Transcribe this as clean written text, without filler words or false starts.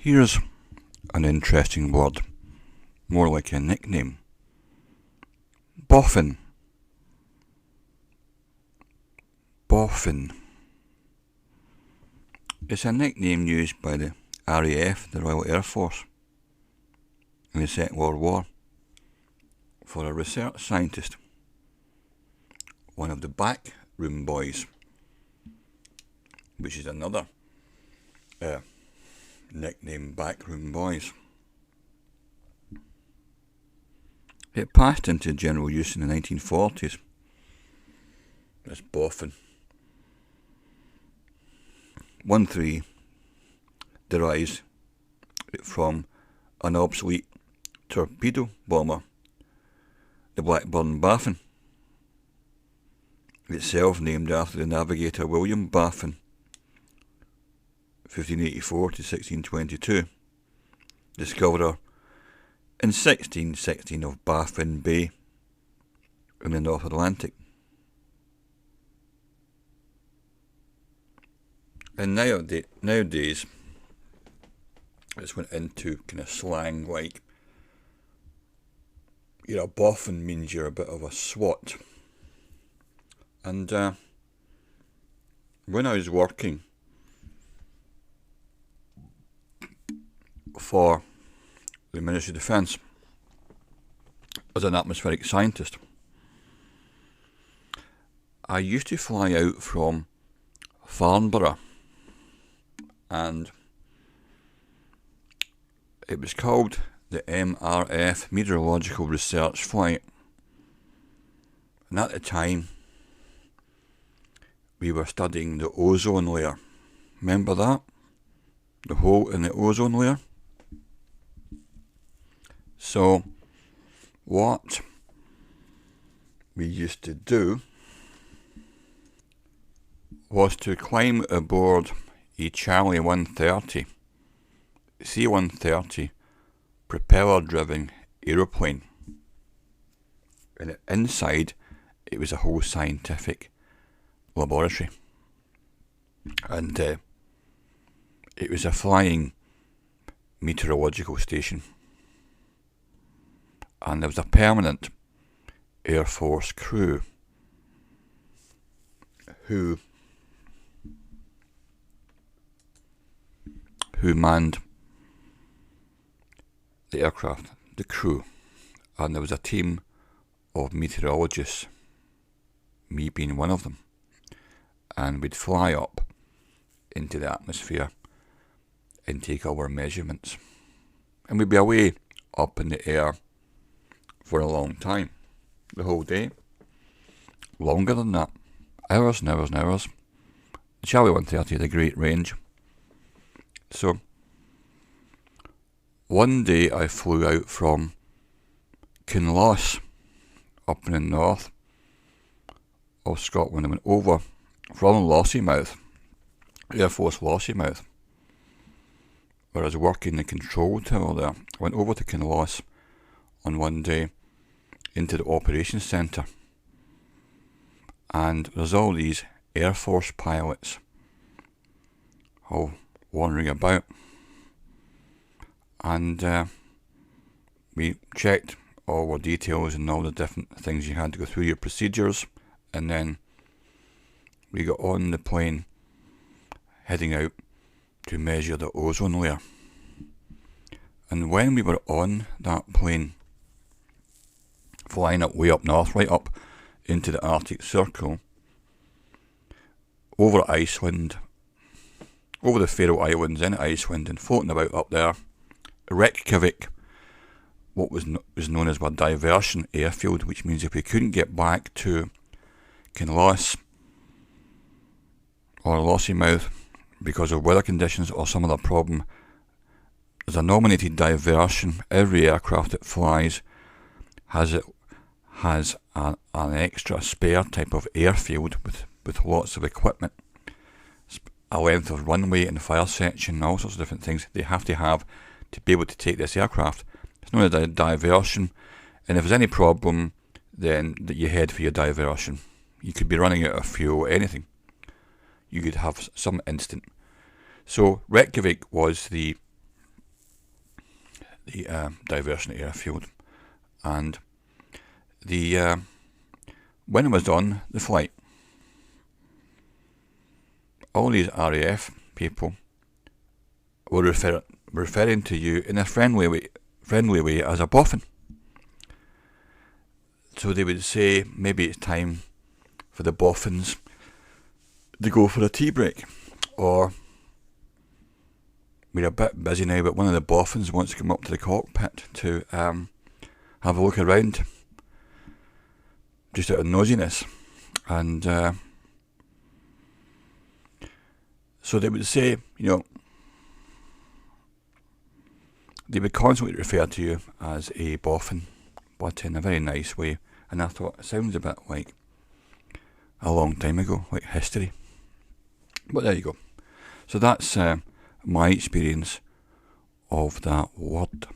Here's an interesting word, more like a nickname. Boffin. Boffin. It's a nickname used by the RAF, the Royal Air Force, in the Second World War, for a research scientist, one of the backroom boys, which is another nickname, backroom boys. It passed into general use in the 1940s. This boffin. 1-3 derives from an obsolete torpedo bomber, the Blackburn Baffin, itself named after the navigator William Baffin, 1584 to 1622, discoverer in 1616 of Baffin Bay in the North Atlantic. And nowadays, it's went into kind of slang like, a boffin means you're a bit of a swat. And when I was working for the Ministry of Defence as an atmospheric scientist, I used to fly out from Farnborough, and it was called the MRF, Meteorological Research Flight. And at the time, we were studying the ozone layer. Remember that? The hole in the ozone layer? So, what we used to do was to climb aboard a Charlie 130, C-130 propeller-driven aeroplane. And inside, it was a whole scientific laboratory. And it was a flying meteorological station. And there was a permanent Air Force crew who manned the aircraft, the crew. And there was a team of meteorologists, me being one of them. And we'd fly up into the atmosphere and take our measurements. And we'd be away up in the air for a long time, the whole day. Longer than that, hours and hours and hours. The Charlie 130 had a great range. So, one day I flew out from Kinloss, up in the north of Scotland. I went over from Lossiemouth, Air Force Lossiemouth, where I was working the control tower there. I went over to Kinloss on one day into the operations centre, and there's all these Air Force pilots all wandering about, and we checked all our details and all the different things you had to go through, your procedures, and then we got on the plane heading out to measure the ozone layer. And when we were on that plane, flying up way up north, right up into the Arctic Circle, over Iceland, over the Faroe Islands in Iceland, and floating about up there, Reykjavik, what was known as a diversion airfield, which means if we couldn't get back to Kinloss or Lossiemouth because of weather conditions or some other problem, there's a nominated diversion. Every aircraft that flies has an extra spare type of airfield with lots of equipment, a length of runway and fire section, and all sorts of different things they have to be able to take this aircraft. It's known as a diversion, and if there's any problem, then you head for your diversion. You could be running out of fuel, anything. You could have some instant. So Reykjavik was the the diversion airfield, and the when it was on the flight, all these RAF people were referring to you in a friendly way as a boffin. So they would say, maybe it's time for the boffins to go for a tea break, or we're a bit busy now, but one of the boffins wants to come up to the cockpit to have a look around, just out of nosiness. And so they would say, they would constantly refer to you as a boffin, but in a very nice way. And I thought, it sounds a bit like a long time ago, like history. But there you go. So that's my experience of that word.